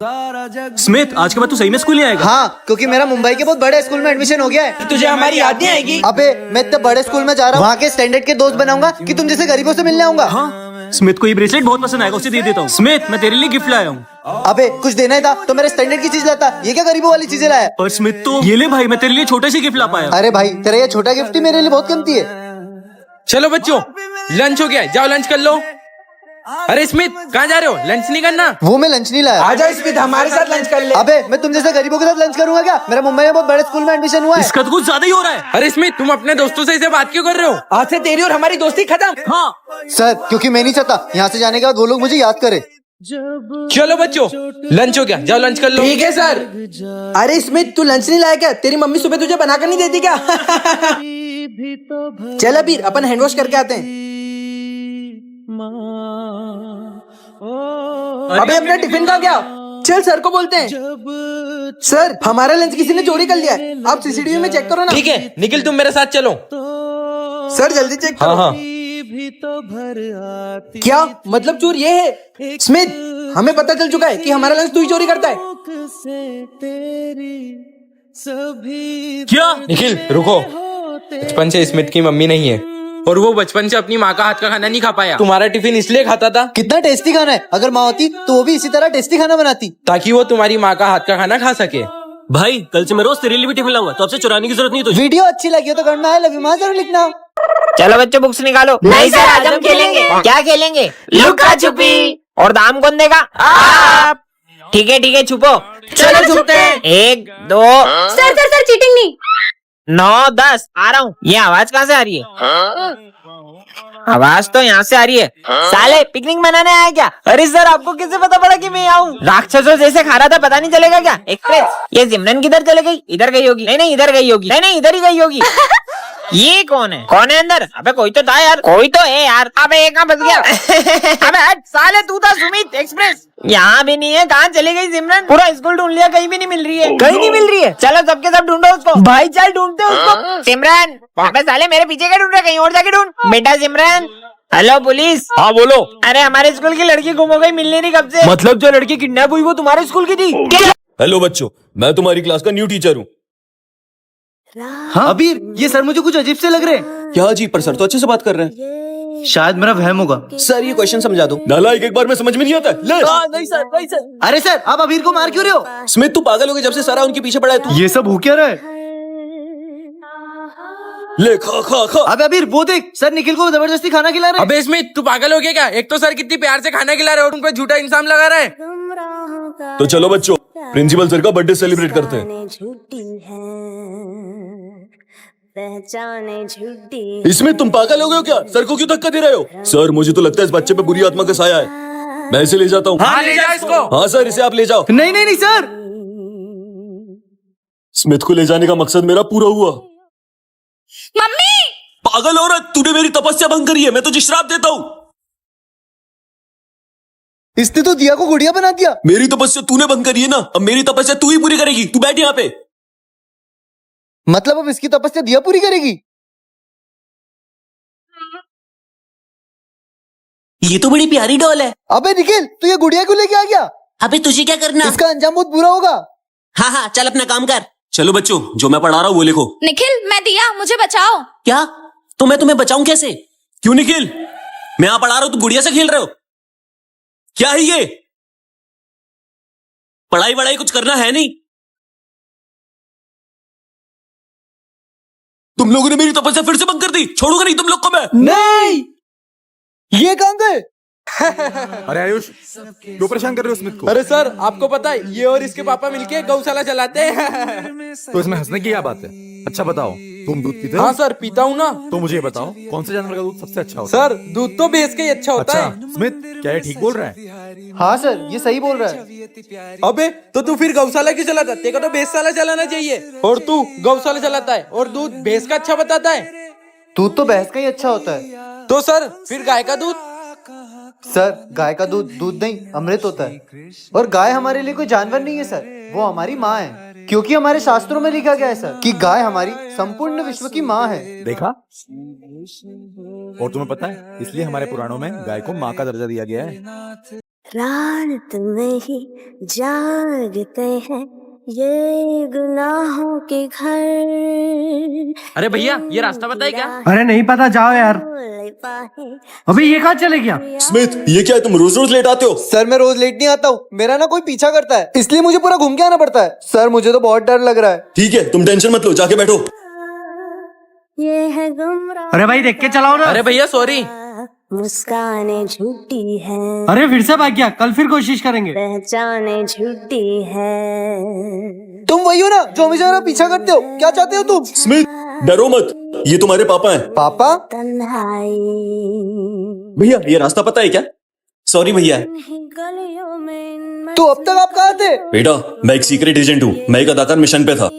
Smith, आज के बाद तू सही में स्कूल नहीं आएगा? हाँ, क्योंकि मेरा मुंबई के बहुत बड़े स्कूल में एडमिशन हो गया है। तुझे हमारी याद नहीं आएगी? अबे मैं इतने बड़े स्कूल में जा रहा हूँ, वहाँ के स्टैंडर्ड के दोस्त बनाऊंगा कि तुम जैसे गरीबों से मिलने आऊंगा। हाँ, स्मिथ को ये ब्रेसलेट बहुत पसंद आएगा, उसे दे देता हूँ। स्मिथ, मैं तेरे लिए गिफ्ट लाया हूँ। अबे कुछ देना ही था तो मेरे स्टैंडर्ड की चीज लाता, ये क्या गरीबों वाली चीजें लाया? पर स्मिथ तो ये ले भाई, मैं तेरे लिए छोटे से गिफ्ट ला पाया। अरे भाई तेरा ये छोटा गिफ्ट ही मेरे लिए बहुत कीमती है। चलो बच्चों, लंच हो गया, जाओ लंच कर लो। अरे स्मिथ, कहाँ जा रहे हो? लंच नहीं करना? वो मैं लंच नहीं लाया। आजा स्मिथ, हमारे साथ लंच कर ले। अबे मैं तुम जैसे गरीबों के साथ लंच करूंगा क्या? मेरा मुंबई में बहुत बड़े स्कूल में एडमिशन हुआ है। इसका तो कुछ ज्यादा ही हो रहा है। अरे स्मिथ, तुम अपने दोस्तों से इसे बात क्यों कर रहे हो? आज से तेरी और हमारी दोस्ती खत्म। हाँ सर, क्योंकि मैं नहीं चाहता यहाँ से जाने के बाद वो लोग मुझे याद करे। चलो बच्चों, लंच हो गया, जाओ लंच कर लो। ठीक है सर। अरे स्मिथ, तू लंच नहीं लाया क्या? तेरी मम्मी सुबह तुझे बना कर नहीं देती क्या? चल अबीर, अपन हैंड वॉश करके आते हैं। अबे अपना टिफिन का क्या? चल सर को बोलते हैं। सर, हमारा लंच किसी ने चोरी कर लिया है, आप सीसीटीवी में चेक करो ना। ठीक है निखिल, तुम मेरे साथ चलो। सर जल्दी चेक करो। हाँ। क्या मतलब चोर ये है? स्मिथ, हमें पता चल चुका है कि हमारा लंच तू ही चोरी करता है। क्या? निखिल रुको, बचपन से स्मिथ की मम्मी नहीं है और वो बचपन से अपनी माँ का हाथ का खाना नहीं खा पाया। तुम्हारा टिफिन इसलिए खाता था कितना टेस्टी खाना है, अगर माँ होती तो वो भी इसी तरह टेस्टी खाना बनाती, ताकि वो तुम्हारी माँ का हाथ का खाना खा सके। भाई कल से मैं रोज तेरे लिए भी टिफिन लाऊंगा, तो आपसे चुराने की जरूरत नहीं तुझे। वीडियो अच्छी लगी हो तो करना है, लव यू माँ जरूर लिखना। चलो बच्चों, बुक्स निकालो। नहीं सर, आज हम खेलेंगे। क्या खेलेंगे? लुका छुपी। और दाम कौन देगा? आप। ठीक है छुपो। चलो छुपते हैं। 1 2 सर चीटिंग नहीं। 9 10 आ रहा हूँ। ये आवाज कहाँ से आ रही है? आवाज तो यहाँ से आ रही है। साले पिकनिक मनाने आया क्या? अरे सर, आपको कैसे पता पड़ा कि मैं आऊँ? राक्षसों जैसे खा रहा था, पता नहीं चलेगा क्या? एक्सप्रेस। ये सिमरन किधर चले गई? इधर गई होगी। नहीं इधर गई होगी। नहीं इधर ही गई होगी। ये कौन है अंदर? अबे कोई तो था यार, कोई तो है यार। अबे एक कहाँ बच गया? अबे हट साले, तू था सुमित एक्सप्रेस। यहाँ भी नहीं है, कहाँ चली गई सिमरन? पूरा स्कूल ढूंढ लिया, कहीं भी नहीं मिल रही है। कहीं नहीं मिल रही है? चलो सबके सब ढूंढो उसको। भाई चल ढूंढते उसको। सिमरन, अबे साले मेरे पीछे क्या ढूंढ रहे? कहीं और जाके ढूंढ। बेटा सिमरन। Hello police. हाँ बोलो। अरे हमारे स्कूल की लड़की गुम हो गई, मिल नहीं रही कब से। मतलब जो लड़की किडनैप हुई वो तुम्हारे स्कूल की थी? हेलो बच्चों, मैं तुम्हारी क्लास का न्यू टीचर हूँ। हाँ अबीर, ये सर मुझे कुछ अजीब से लग रहे हैं। क्या अजीब? पर सर तो अच्छे से बात कर रहे हैं। शायद मेरा वहम होगा। सर ये क्वेश्चन समझा दो। नालायक, एक बार में समझ में नहीं आता। ले। नहीं सर। अरे सर, आप अबीर को मार क्यों रहे हो? स्मिथ, तू पागल हो गया? जब से सारा उनके पीछे पड़ा है तू। ये सब हो क्या रहा है? ले खा खा खा। अबे अबीर वो देख, सर निखिल को जबरदस्ती खाना खिला रहे हैं। अबे स्मिथ, तू पागल हो गया क्या? एक तो सर कितनी प्यार से खाना खिला रहे और उन पर झूठा इल्जाम लगा रहा है। तो चलो बच्चों, प्रिंसिपल सर का बर्थडे सेलिब्रेट करते हैं। इसमें तुम पागल हो गए हो क्या? सर को क्यों धक्का दे रहे हो? सर मुझे तो लगता है इस बच्चे पे बुरी आत्मा का साया है, मैं इसे ले जाता हूँ। हाँ ले जाओ इसको। हाँ सर, इसे आप ले जाओ। नहीं सर। स्मिथ को ले जाने का मकसद मेरा पूरा हुआ। मम्मी, पागल औरत, तूने मेरी तपस्या भंग करी है, मैं तुझे श्राप देता हूँ। इसने तो दिया को गुड़िया बना दिया। मेरी तपस्या तूने भंग करी है ना, अब मेरी तपस्या तू ही पूरी करेगी। तू बैठ यहाँ पे। मतलब अब इसकी तपस्या दिया पूरी करेगी? ये तो बड़ी प्यारी डॉल है। अबे निखिल, तू ये गुड़िया क्यों लेके आ गया? अबे तुझे क्या करना? इसका अंजाम बहुत बुरा होगा। हाँ चल अपना काम कर। चलो बच्चों, जो मैं पढ़ा रहा हूँ वो लिखो। निखिल मैं दिया, मुझे बचाओ। क्या? तो मैं तुम्हें बचाऊं कैसे? क्यों निखिल? मैं यहाँ पढ़ा रहा हूँ, तुम गुड़िया से खेल रहे हो? क्या है ये? पढ़ाई वढ़ाई कुछ करना है नहीं? तुम लोगों ने मेरी तपस्या फिर से भंग कर दी। छोड़ूंगा नहीं तुम लोग को मैं। नहीं, ये काम कर। अरे आयुष, क्यों परेशान कर रहे हो स्मिथ को? अरे सर, आपको पता है ये और इसके पापा मिलके गौशाला चलाते हैं। तो इसमें हंसने की क्या बात है? अच्छा बताओ, तुम दूध पीते हो? हाँ सर, पीता हूँ ना। तो मुझे बताओ, कौन से जानवर का दूध सबसे अच्छा होता है? सर, दूध तो भैंस का ही अच्छा होता है। स्मिथ, क्या ये ठीक बोल रहा है? हाँ सर, ये सही बोल रहा है। अबे तो तू फिर गौशाला क्यों चलाता? तेरे को तो भैंसशाला चलाना चाहिए। और तू गौशाला चलाता है और दूध भैंस का अच्छा बताता है। दूध तो भैंस का ही अच्छा होता है। तो सर फिर गाय का दूध? सर गाय का दूध नहीं, अमृत होता है। और गाय हमारे लिए कोई जानवर नहीं है सर, वो हमारी माँ है। क्योंकि हमारे शास्त्रों में लिखा गया है सर कि गाय हमारी संपूर्ण विश्व की माँ है। देखा? और तुम्हें पता है, इसलिए हमारे पुराणों में गाय को माँ का दर्जा दिया गया है। रात में ही जागते हैं ये गुनाहों के घर। अरे भैया ये रास्ता पता है क्या? अरे नहीं पता, जाओ यार। अभी ये कहाँ चले गया? स्मिथ ये क्या है, तुम रोज रोज लेट आते हो? सर मैं रोज लेट नहीं आता हूँ, मेरा ना कोई पीछा करता है, इसलिए मुझे पूरा घूम के आना पड़ता है। सर मुझे तो बहुत डर लग रहा है। ठीक है तुम टेंशन मत लो, जाके बैठो। ये है गुमराह। अरे भाई देख के चलाओ ना। अरे भैया सॉरी। मुस्कानें झूठी है, अरे फिर से भाग गया, कल फिर कोशिश करेंगे। पहचाने झूठी है। तुम वही हो ना जो हमेशा मेरा पीछा करते हो, क्या चाहते हो तुम? स्मिथ डरो मत, ये तुम्हारे पापा हैं। पापा? तन्हाई भैया ये रास्ता पता है क्या? सॉरी भैया। गलियों में तो अब तक आप कहाँ थे? बेटा मैं एक सीक्रेट एजेंट हूँ, मैं एक अदाकार मिशन पे था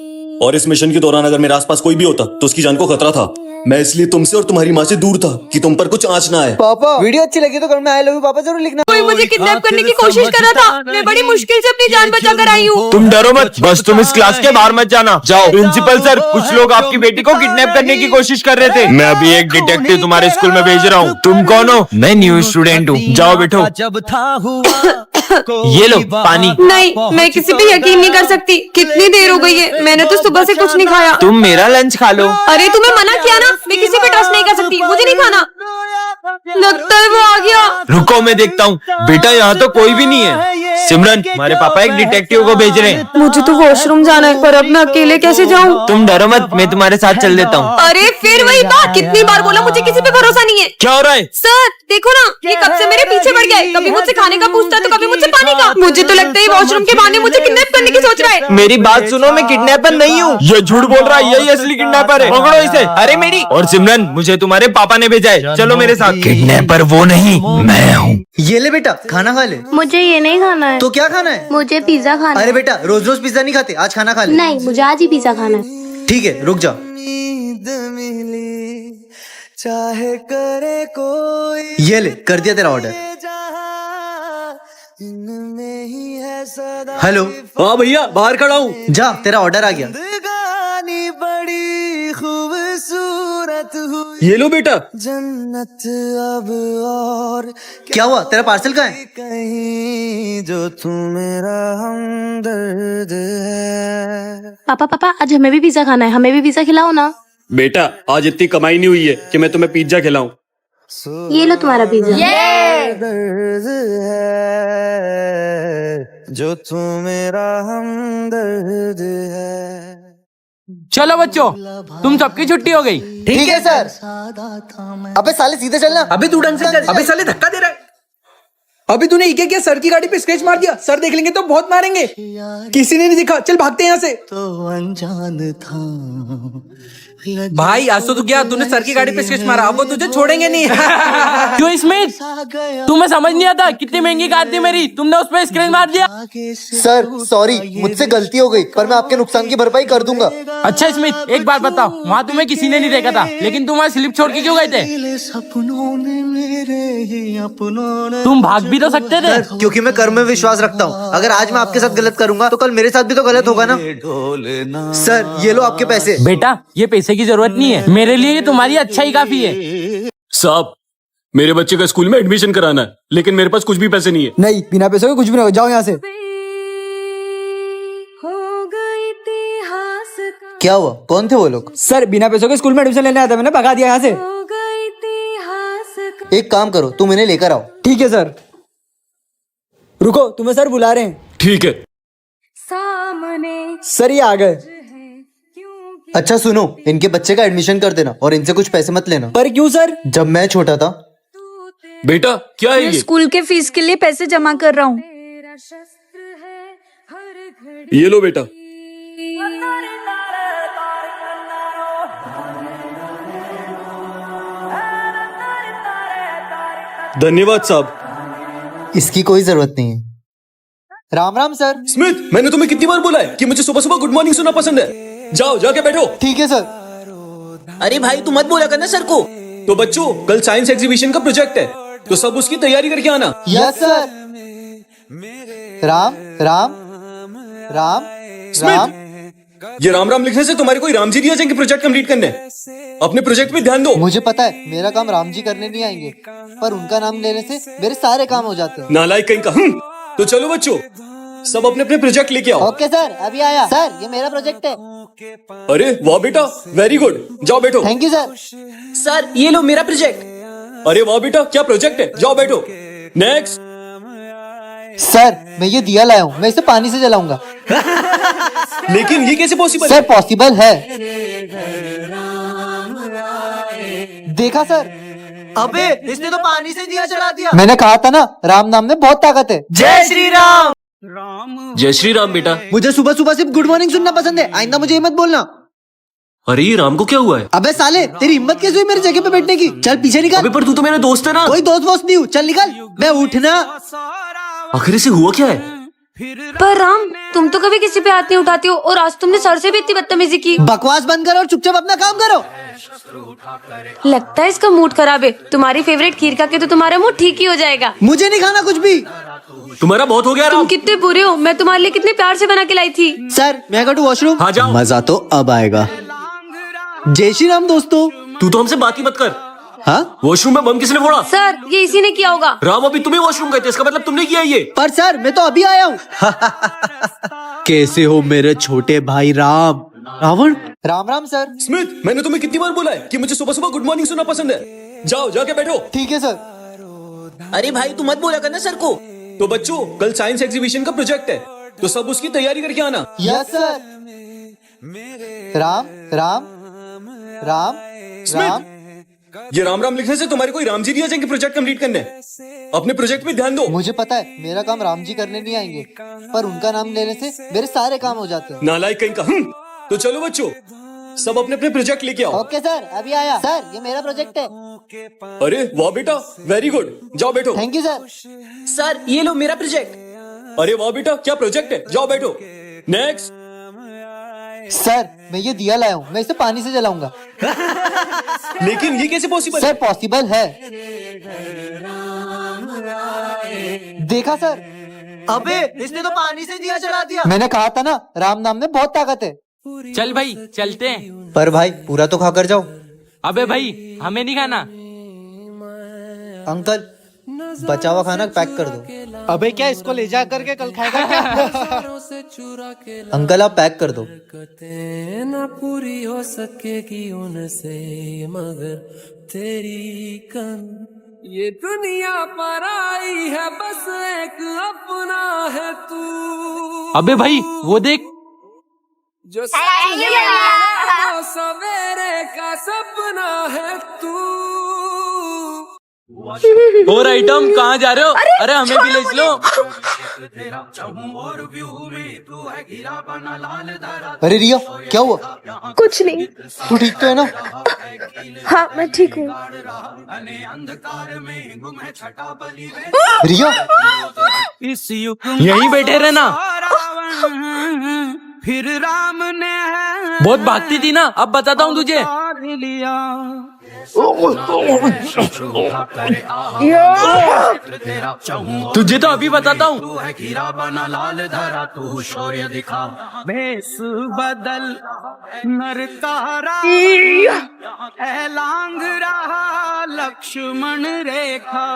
और इस मिशन के दौरान अगर मेरे आसपास कोई भी होता तो उसकी जान को खतरा था। मैं इसलिए तुमसे और तुम्हारी माँ से दूर था कि तुम पर कुछ आंच ना आए। पापा वीडियो अच्छी लगी तो कमेंट में आई लव यू पापा जरूर लिखना। कोई मुझे किडनैप करने की कोशिश कर रहा था, मैं बड़ी मुश्किल से अपनी जान बचा कर आई हूँ। तुम डरो मत, बस तुम इस क्लास के बाहर मत जाना। जाओ। प्रिंसिपल सर, कुछ लोग आपकी बेटी को किडनैप करने की कोशिश कर रहे थे। मैं अभी एक डिटेक्टिव तुम्हारे स्कूल में भेज रहा हूँ। तुम कौन हो? मैं न्यू स्टूडेंट हूँ। जाओ बैठो। ये लो पानी। नहीं, मैं किसी पे यकीन नहीं कर सकती। कितनी देर हो गई है, मैंने तो सुबह से कुछ नहीं खाया। तुम मेरा लंच खा लो। अरे तुम्हें मना किया ना, मैं किसी पे ट्रस्ट नहीं कर सकती, मुझे नहीं खाना। लगता है वो आ गया। रुको मैं देखता हूँ। बेटा यहाँ तो कोई भी नहीं है। सिमरन हमारे पापा एक डिटेक्टिव को भेज रहे हैं। मुझे तो वॉशरूम जाना है, पर अब मैं अकेले कैसे जाऊँ? तुम डरो मत, मैं तुम्हारे साथ चल देता हूँ। अरे फिर वही बात, कितनी बार बोला मुझे किसी पे भरोसा नहीं है। क्या हो रहा है? सर देखो ना, ये कब से मेरे पीछे पड़ गया है। कभी मुझसे खाने का पूछता है तो कभी मुझसे पानी का। मुझे तो लगता है वॉशरूम के बहाने मुझे किडनैप करने की सोच रहा है। मेरी बात सुनो, मैं किडनैपर नहीं हूँ। ये झूठ बोल रहा है, यही असली किडनैपर है। पकड़ो इसे। अरे मेरी और सिमरन, मुझे तुम्हारे पापा ने भेजा है, चलो मेरे साथ। किडनैपर वो नहीं, मैं हूँ। ये ले बेटा खाना खा ले। मुझे ये नहीं खाना है। तो क्या खाना है? मुझे पिज्जा खाना अरे बेटा रोज रोज पिज्जा नहीं खाते, आज खाना खा ले। नहीं, मुझे आज ही पिज्जा खाना है। ठीक है रुक जा। ये ले कर दिया तेरा ऑर्डर। हेलो। हाँ भैया बाहर खड़ा हूँ। जा तेरा ऑर्डर आ गया। ये लो बेटा। क्या हुआ, तेरा पार्सल कहाँ है? पापा पापा आज हमें भी पिज्जा खाना है, हमें भी पिज्जा खिलाओ ना। बेटा आज इतनी कमाई नहीं हुई है कि मैं तुम्हें पिज्जा खिलाऊं। ये लो तुम्हारा पिज्जा। जो तू मेरा हमदर्द है। चलो बच्चों, तुम सबकी छुट्टी हो गई। ठीक है सर। अबे साले सीधे चलना। अभी तू ढंग से चल। अभी साले धक्का दे रहा है। अभी तूने ये क्या किया? सर की गाड़ी पे स्क्रैच मार दिया। सर देख लेंगे तो बहुत मारेंगे। किसी ने नहीं दिखा, चल भागते हैं यहाँ से। तो अनजान था भाई आज तो तू गया, तूने सर की गाड़ी पे स्क्रैच मारा, अब वो तुझे छोड़ेंगे नहीं। क्यों स्मिथ, तुम्हें समझ नहीं आता कितनी महंगी कार थी मेरी, तुमने उस पर स्क्रीन मार दिया। सर सॉरी, मुझसे गलती हो गई, पर मैं आपके नुकसान की भरपाई कर दूंगा। अच्छा स्मिथ एक बात बताओ, वहाँ तुम्हें किसी ने नहीं देखा था, लेकिन तुम वहाँ स्लिप छोड़ के क्यों गए थे? तुम भाग भी तो सकते थे। क्योंकि मैं कर्म में विश्वास रखता हूँ। अगर आज मैं आपके साथ गलत करूंगा तो कल मेरे साथ भी तो गलत होगा ना। सर ये लो आपके पैसे। बेटा ये पैसे की जरूरत नहीं है, मेरे लिए ये तुम्हारी अच्छाई काफी है। साहब मेरे बच्चे का स्कूल में एडमिशन कराना है, लेकिन मेरे पास कुछ भी पैसे नहीं है। नहीं बिना पैसे के कुछ भी नहीं होगा, जाओ यहाँ से। क्या हुआ, कौन थे वो लोग? सर बिना पैसों के स्कूल में एडमिशन लेने आया था, मैंने भगा दिया यहाँ से। एक काम करो, तुम इन्हें लेकर आओ। ठीक है सर। रुको, तुम्हें सर बुला रहे हैं। ठीक है सर ये आ गए। अच्छा सुनो, इनके बच्चे का एडमिशन कर देना और इनसे कुछ पैसे मत लेना। पर क्यों सर? जब मैं छोटा था। बेटा क्या है ये? स्कूल के फीस के लिए पैसे जमा कर रहा हूँ। ये लो बेटा। धन्यवाद साहब। इसकी कोई जरूरत नहीं है। राम राम सर। स्मिथ मैंने तुम्हें कितनी बार बोला है कि मुझे सुबह सुबह गुड मॉर्निंग सुनना पसंद है। जाओ जाके बैठो। ठीक है सर। अरे भाई तू मत बोला करना सर को। तो बच्चों कल साइंस एग्जीबिशन का प्रोजेक्ट है, तो सब उसकी तैयारी करके आना। Yes sir. राम राम राम राम। ये राम राम लिखने से तुम्हारे कोई राम जी नहीं आ जाएंगे प्रोजेक्ट कंप्लीट करने। अपने प्रोजेक्ट पे ध्यान दो। मुझे पता है मेरा काम राम जी करने नहीं आएंगे, पर उनका नाम लेने से मेरे सारे काम हो जाते हैं। नालायक कहीं का। तो चलो बच्चों, सब अपने अपने प्रोजेक्ट लेके आओ। ओके सर, अभी आया। सर ये मेरा प्रोजेक्ट है। अरे वाह बेटा, वेरी गुड, जाओ बैठो। Thank you sir. सर ये लो मेरा प्रोजेक्ट। अरे वाह बेटा, क्या प्रोजेक्ट है, जाओ बैठो। नेक्स्ट। सर मैं ये दिया लाया हूँ, मैं इसे पानी से जलाऊंगा। लेकिन ये कैसे पॉसिबल सर पॉसिबल है। देखा सर, अबे इसने तो पानी से दिया चला दिया। मैंने कहा था ना, राम नाम में बहुत ताकत है। जय श्री राम। जय श्री राम बेटा। मुझे सुबह सुबह सिर्फ गुड मॉर्निंग सुनना पसंद है, आइंदा मुझे ये मत बोलना। अरे ये राम को क्या हुआ है? अबे साले, तेरी हिम्मत कैसे हुई मेरी जगह पे बैठने की? चल पीछे निकल। अबे पर तू तो मेरा दोस्त है ना। कोई दोस्त वोस्त नहीं हूँ, चल निकल। मैं उठना। आखिर इसे हुआ क्या है? पर राम, तुम तो कभी किसी पे हाथ नहीं उठाते हो, और आज तुमने सर से भी इतनी बदतमीजी की। बकवास बंद करो और चुपचाप अपना काम करो। लगता है इसका मूड खराब है। तुम्हारी फेवरेट खीर खा के तो तुम्हारा मूड ठीक ही हो जाएगा। मुझे नहीं खाना कुछ भी। तुम्हारा बहुत हो गया तुम राम। कितने बुरे हो, मैं तुम्हारे लिए कितने प्यार से बना के लाई थी। सर मैं गो टू वॉशरूम। हाँ जाओ। मजा तो अब आएगा। जय श्री राम दोस्तों। तू तो हमसे बात ही मत कर। हाँ वॉशरूम में बम किसने फोड़ा? सर ये इसी ने किया होगा। राम अभी तुम्हें वॉशरूम गए थे, इसका मतलब तुमने किया ये। पर सर मैं तो अभी आया हूँ। कैसे हो मेरे छोटे भाई राम? रावण। राम राम सर। स्मिथ, मैंने तुम्हें कितनी बार बोला है कि मुझे सुबह सुबह गुड मॉर्निंग सुनना पसंद है। जाओ जाके बैठो। ठीक है सर। अरे भाई तू मत बोला करना सर को। तो बच्चों, कल साइंस एग्जीबिशन का प्रोजेक्ट है, तो सब उसकी तैयारी करके आना। Yes sir. राम राम राम राम। ये राम राम लिखने से तुम्हारे कोई राम जी नहीं आ जाएंगे प्रोजेक्ट कंप्लीट करने। अपने प्रोजेक्ट पे ध्यान दो। मुझे पता है मेरा काम राम जी करने नहीं आएंगे, पर उनका नाम लेने से मेरे सारे काम हो जाते हैं। नालायक कहीं का। तो चलो बच्चों, सब अपने अपने प्रोजेक्ट लेके आओ। ओके सर, अभी आया। सर ये मेरा प्रोजेक्ट है। अरे वाह बेटा, वेरी गुड, जाओ बैठो। Thank you sir. सर ये लो मेरा प्रोजेक्ट। अरे वाह बेटा, क्या प्रोजेक्ट है, जाओ बैठो। नेक्स्ट। सर मैं ये दिया लाया हूँ, मैं इसे पानी से जलाऊंगा। लेकिन ये कैसे पॉसिबल सर है? पॉसिबल है। देखा सर, अबे इसने तो पानी से दिया चला दिया। मैंने कहा था ना, राम नाम में बहुत ताकत है। चल भाई चलते हैं। पर भाई पूरा तो खाकर जाओ। अबे भाई हमें नहीं खाना। अंकल बचा हुआ खाना पैक कर दो। अबे क्या इसको ले जा करके कल खाएगा क्या? अंकल आप पैक कर दो। ना पूरी हो सकेगी उनसे मगर तेरी कन ये दुनिया पर आई है, बस एक अपना है तू। अबे भाई वो देख। जो सवेरे का सपना है तू। और आइटम कहाँ जा रहे हो? अरे हमें भी ले चलो। अरे रिया क्या हुआ? कुछ नहीं। तू ठीक तो है ना? हाँ मैं ठीक हूँ। रिया यहीं बैठे रहना। फिर राम ने बहुत भागती थी ना, अब बताता हूँ तुझे। तुझे तो अभी बताता हूँ। भेस बदल नर तारा लांग रहा लक्ष्मण रेखा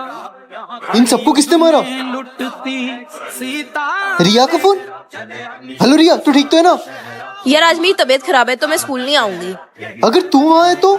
इन सबको किसने मारा? लुटती सीता। रिया का फोन। हेलो रिया, तू ठीक तो है ना? यार आज मेरी तबीयत खराब है तो मैं स्कूल नहीं आऊंगी। अगर तू वहाँ है तो